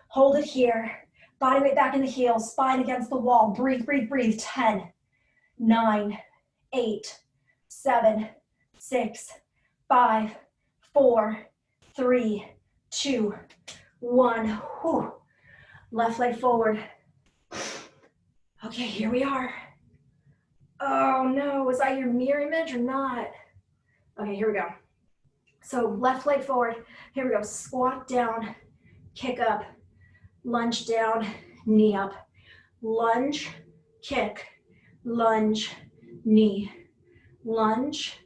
Hold it here. Body weight back in the heels, spine against the wall. Breathe, breathe, breathe. 10, 9, 8, 7, 6, 5, 4, 3, 2, 1. Whew. Left leg forward. Okay, here we are. Oh no, was that your mirror image or not? Okay, here we go. So left leg forward. Here we go. Squat down, kick up, lunge down, knee up. Lunge, kick, lunge, knee. Lunge,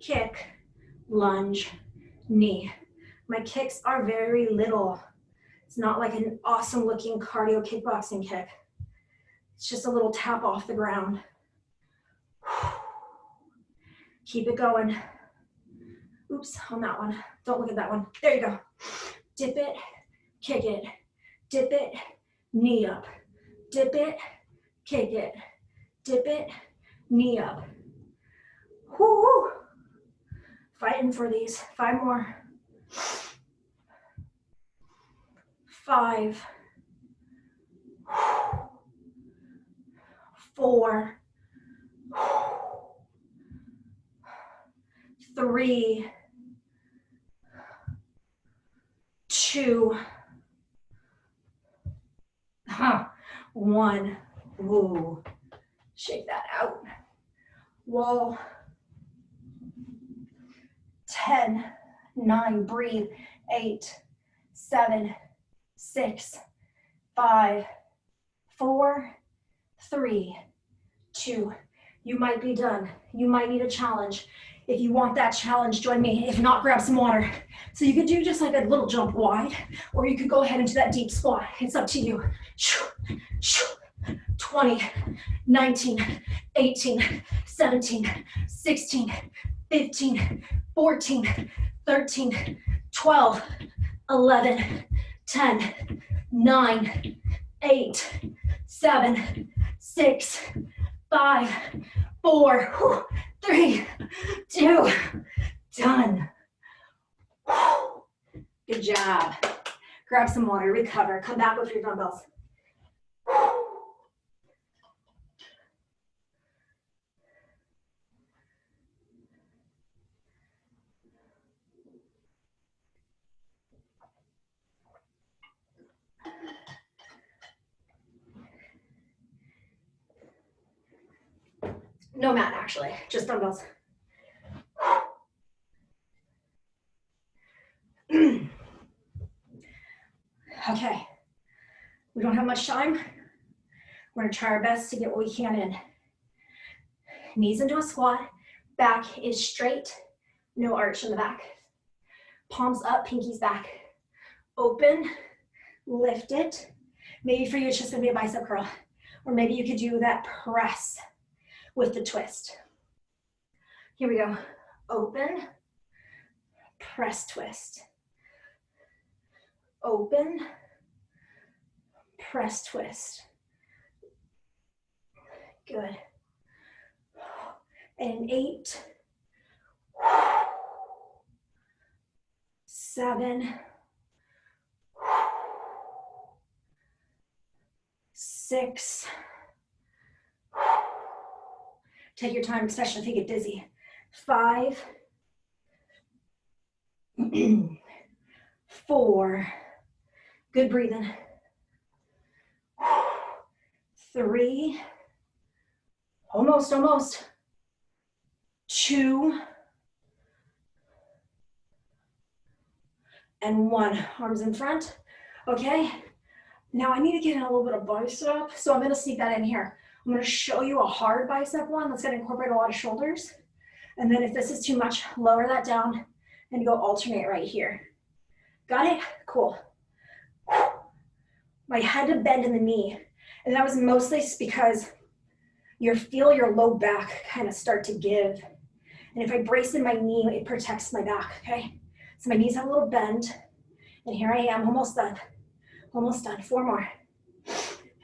kick, lunge, knee. My kicks are very little. It's not like an awesome looking cardio kickboxing kick. It's just a little tap off the ground. Keep it going. Oops, on that one. Don't look at that one. There you go. Dip it, kick it, dip it, knee up. Dip it, kick it, dip it, knee up. Whoo! Fighting for these. 5 more. 5. 4. 3, 2, 1. Woo. Shake that out. Wall. 10, 9, breathe. 8, 7, 6, 5, 4, 3, 2. You might be done. You might need a challenge. If you want that challenge, join me. If not, grab some water. So you could do just like a little jump wide, or you could go ahead into that deep squat. It's up to you. 20, 19, 18, 17, 16, 15, 14, 13, 12, 11, 10, 9, 8, 7, 6, 5, 4, 3, 2, done. Good job. Grab some water, recover, come back with your dumbbells. No mat, actually, just dumbbells. Okay, we don't have much time. We're gonna try our best to get what we can in. Knees into a squat, back is straight, no arch in the back. Palms up, pinkies back. Open, lift it. Maybe for you, it's just gonna be a bicep curl. Or maybe you could do that press with the twist. Here we go. Open, press, twist. open, press, twist. Good. And 8, 7, 6. Take your time, especially if you get dizzy. 5, 4. Good breathing. 3. Almost. 2. And 1. Arms in front. Okay. Now I need to get in a little bit of bicep, so I'm going to sneak that in here. I'm going to show you a hard bicep one that's going to incorporate a lot of shoulders. And then if this is too much, lower that down and go alternate right here. Got it? Cool. I had to bend in the knee, and that was mostly because you feel your low back kind of start to give. And if I brace in my knee, it protects my back, okay? So my knees have a little bend, and here I am, almost done. Almost done. 4 more.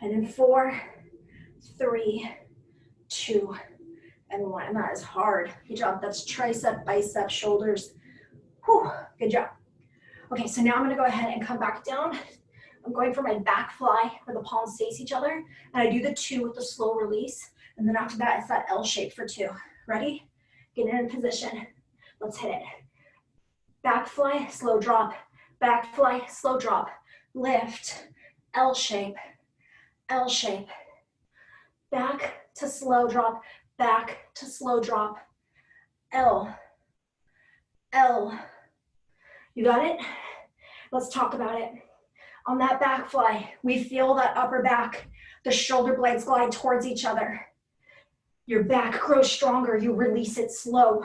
And then 4, 3, 2, and 1. And that is hard. Good job. That's tricep, bicep, shoulders. Whew. Good job. Okay, so now I'm going to go ahead and come back down. I'm going for my back fly where the palms face each other. And I do the 2 with the slow release. And then after that, it's that L shape for 2. Ready? Get in position. Let's hit it. Back fly, slow drop. Back fly, slow drop. Lift, L shape, L shape. Back to slow drop, back to slow drop. L, L. You got it? Let's talk about it. On that back fly, we feel that upper back, the shoulder blades glide towards each other. Your back grows stronger, you release it slow.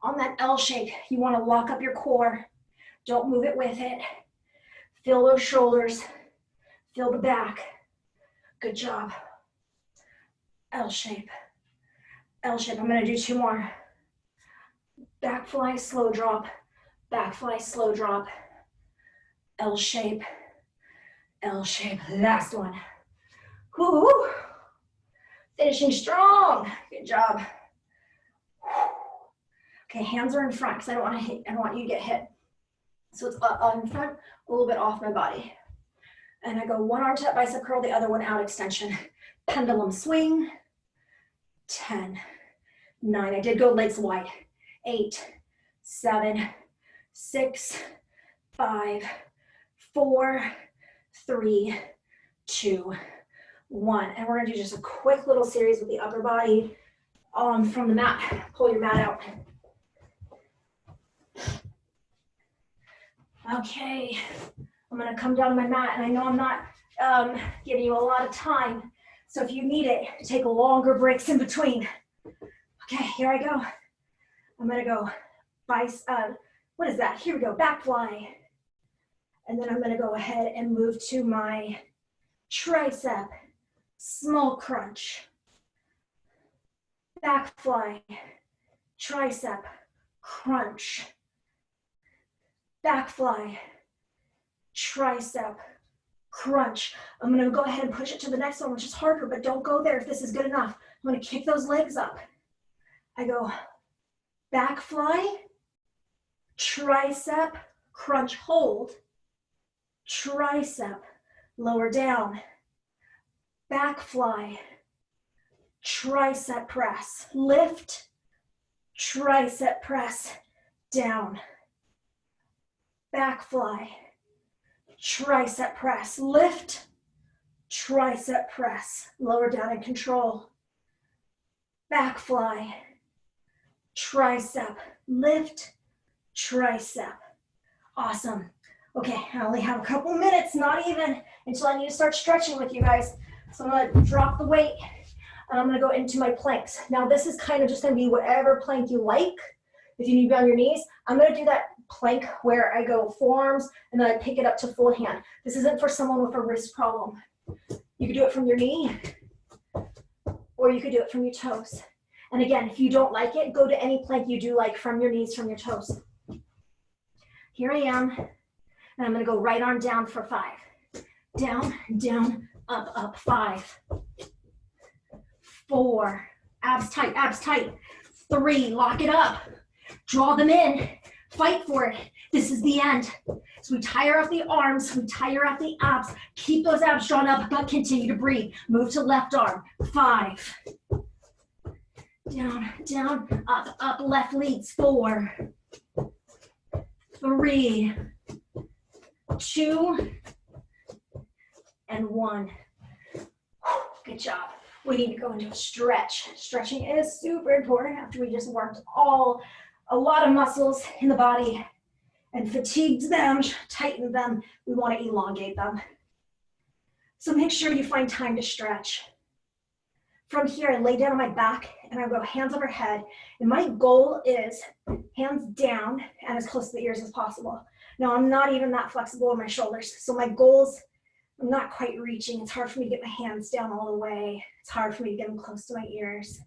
On that L shape, you want to lock up your core. Don't move it with it. Feel those shoulders, feel the back. Good job. L shape, L shape. I'm gonna do 2 more. Back fly, slow drop, back fly, slow drop. L shape, L shape. Last one. Woo-hoo. Finishing strong. Good job. Okay, hands are in front because I don't want you to get hit. So it's in front, a little bit off my body. And I go 1 arm to that bicep curl, the other one out extension. Pendulum swing. 10, 9. I did go legs wide. 8, 7, 6, 5, 4, 3, 2, 1. And we're gonna do just a quick little series with the upper body from the mat. Pull your mat out. Okay, I'm gonna come down to my mat, and I know I'm not giving you a lot of time, so if you need it, take longer breaks in between. Okay, here I go. I'm gonna go what is that? Here we go, back fly. And then I'm gonna go ahead and move to my tricep, small crunch. Back fly, tricep, crunch. Back fly, tricep, crunch. I'm gonna go ahead and push it to the next one, which is harder, but don't go there if this is good enough. I'm gonna kick those legs up. I go back fly, tricep, crunch, hold, tricep, lower down, back fly, tricep press, lift, tricep press, down, back fly, tricep press, lift, tricep press, lower down and control, back fly, tricep, lift, tricep. Awesome. Okay, I only have a couple minutes, not even, until I need to start stretching with you guys. So I'm gonna drop the weight and I'm gonna go into my planks. Now this is kind of just gonna be whatever plank you like. If you need to be on your knees, I'm gonna do that plank where I go forearms and then I pick it up to full hand. This isn't for someone with a wrist problem. You can do it from your knee or you could do it from your toes. And again, if you don't like it, go to any plank you do like from your knees, from your toes. Here I am. And I'm gonna go right arm down for 5. Down, down, up, up, 5. 4, abs tight. 3, lock it up. Draw them in, fight for it. This is the end. So we tire out the arms, we tire out the abs. Keep those abs drawn up, but continue to breathe. Move to left arm, 5. Down, down, up, up, left leads, 4. 3, 2, and 1. Good job. We need to go into a stretch. Stretching is super important after we just worked a lot of muscles in the body and fatigued them, tightened them. We want to elongate them. So make sure you find time to stretch. From here, I lay down on my back and I go hands over head. And my goal is hands down and as close to the ears as possible. Now, I'm not even that flexible in my shoulders. So my goals, I'm not quite reaching. It's hard for me to get my hands down all the way. It's hard for me to get them close to my ears.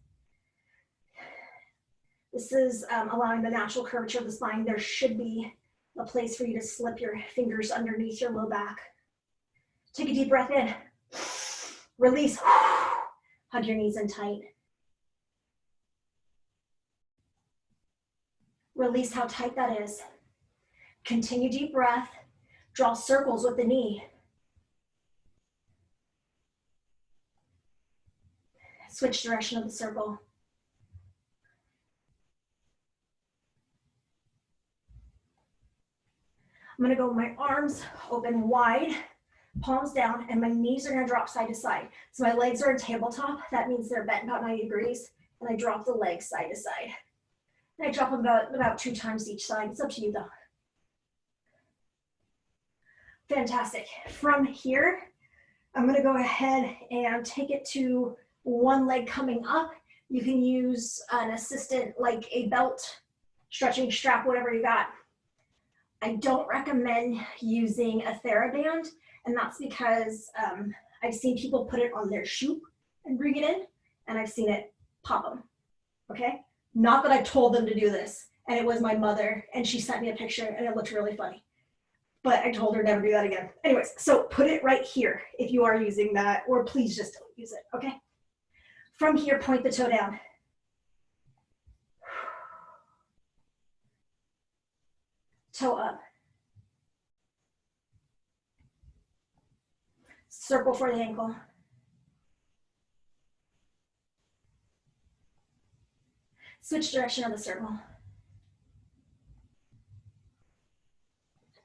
This is allowing the natural curvature of the spine. There should be a place for you to slip your fingers underneath your low back. Take a deep breath in. Release. Hug your knees in tight. Release how tight that is. Continue deep breath. Draw circles with the knee. Switch direction of the circle. I'm gonna go my arms open wide, palms down, and my knees are gonna drop side to side. So my legs are in tabletop. That means they're bent about 90 degrees, and I drop the legs side to side. And I drop them about 2 times each side. It's up to you though. Fantastic. From here, I'm gonna go ahead and take it to one leg coming up. You can use an assistant like a belt, stretching strap, whatever you got. I don't recommend using a TheraBand, and that's because I've seen people put it on their shoe and bring it in, and I've seen it pop them, okay? Not that I told them to do this, and it was my mother, and she sent me a picture, and it looked really funny. But I told her never do that again. Anyways, so put it right here if you are using that, or please just don't use it, okay? From here, point the toe down. Toe up. Circle for the ankle. Switch direction of the circle.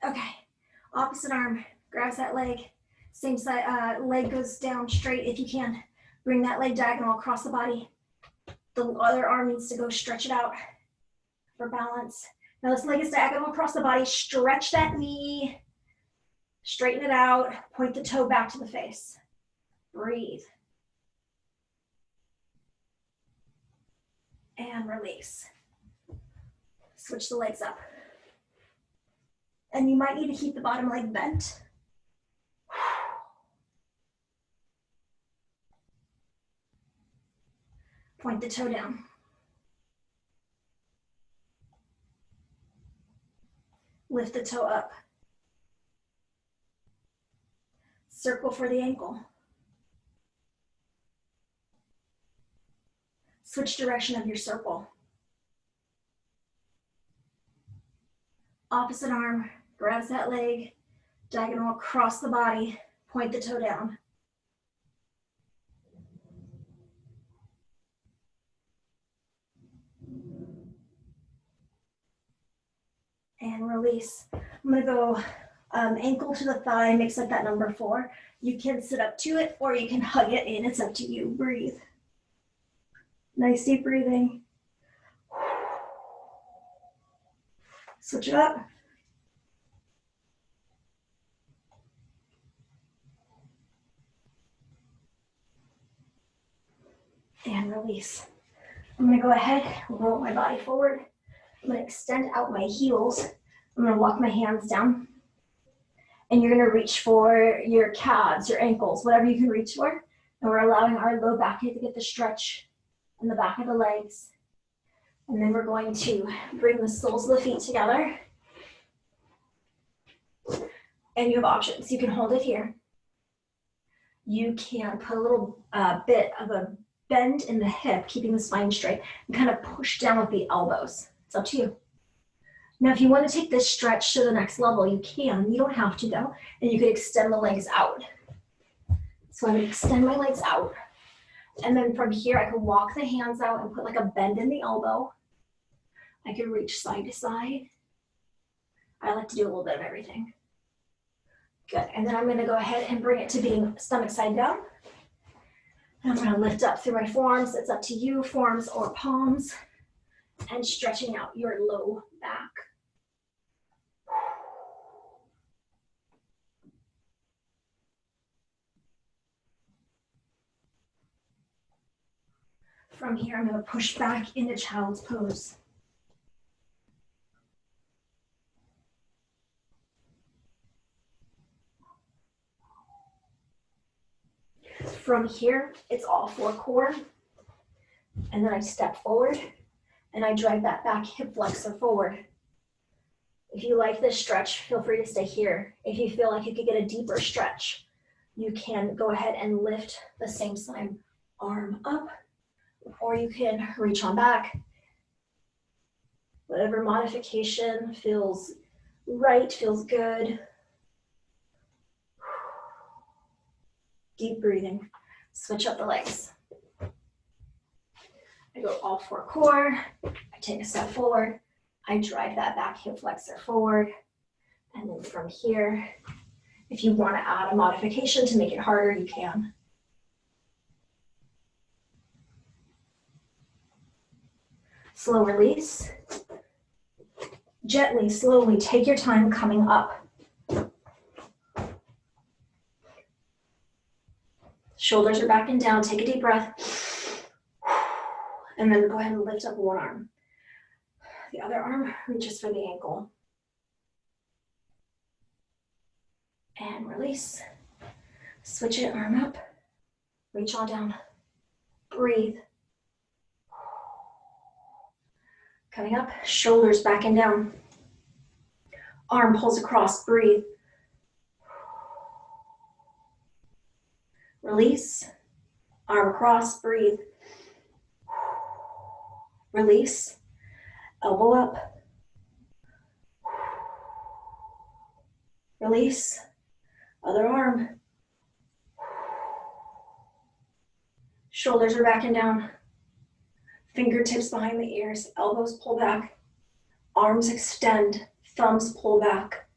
Okay, opposite arm grabs that leg. Same side, leg goes down straight if you can. Bring that leg diagonal across the body. The other arm needs to go stretch it out for balance. Now this leg is diagonal across the body. Stretch that knee. Straighten it out. Point the toe back to the face. Breathe. And release. Switch the legs up. And you might need to keep the bottom leg bent. Point the toe down. Lift the toe up. Circle for the ankle. Switch direction of your circle. Opposite arm grabs that leg, diagonal across the body, point the toe down. And release. I'm gonna go ankle to the thigh, makes like that number 4. You can sit up to it or you can hug it in, it's up to you. Breathe. Nice deep breathing. Switch it up. And release. I'm gonna go ahead, roll my body forward. I'm gonna extend out my heels. I'm gonna walk my hands down. And you're gonna reach for your calves, your ankles, whatever you can reach for. And we're allowing our low back to get the stretch in the back of the legs. And then we're going to bring the soles of the feet together. And you have options. You can hold it here. You can put a little bit of a bend in the hip, keeping the spine straight, and kind of push down with the elbows. It's up to you. Now, if you want to take this stretch to the next level, you can. You don't have to, though. And you could extend the legs out. So I would extend my legs out. And then from here, I could walk the hands out and put like a bend in the elbow. I could reach side to side. I like to do a little bit of everything. Good. And then I'm going to go ahead and bring it to being stomach side down. And I'm going to lift up through my forearms. It's up to you, forearms or palms. And stretching out your low back. From here, I'm going to push back into child's pose. From here, it's all four core. And then I step forward and I drag that back hip flexor forward. If you like this stretch, feel free to stay here. If you feel like you could get a deeper stretch, you can go ahead and lift the same side arm up, or you can reach on back. Whatever modification feels right, feels good. Deep breathing. Switch up the legs. I go all four core. I take a step forward. I drag that back hip flexor forward. And then from here, if you want to add a modification to make it harder, you can. Slow release. Gently, slowly, take your time coming up. Shoulders are back and down. Take a deep breath. And then go ahead and lift up one arm. The other arm reaches for the ankle. And release. Switch it, arm up. Reach on down. Breathe. Coming up, shoulders back and down. Arm pulls across, breathe. Release. Arm across, breathe. Release. Elbow up. Release. Other arm. Shoulders are back and down. Fingertips behind the ears. Elbows pull back. Arms extend. Thumbs pull back.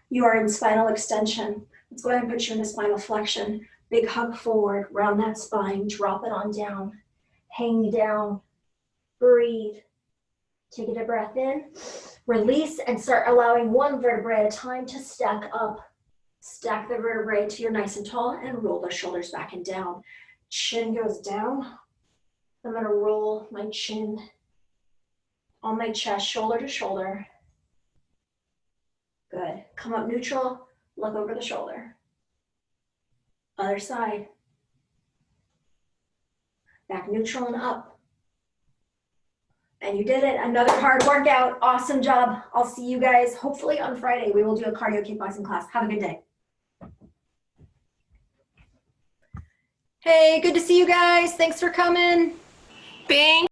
You are in spinal extension. Let's go ahead and put you into spinal flexion. Big hug forward. Round that spine. Drop it on down. Hang down. Breathe. Take a deep breath in. Release and start allowing one vertebrae at a time to stack up. Stack the vertebrae till you're nice and tall and roll the shoulders back and down. Chin goes down. I'm going to roll my chin on my chest, shoulder to shoulder. Good. Come up neutral, look over the shoulder. Other side. Back neutral and up. And you did it. Another hard workout. Awesome job. I'll see you guys hopefully on Friday. We will do a cardio kickboxing class. Have a good day. Hey, good to see you guys. Thanks for coming. Bing.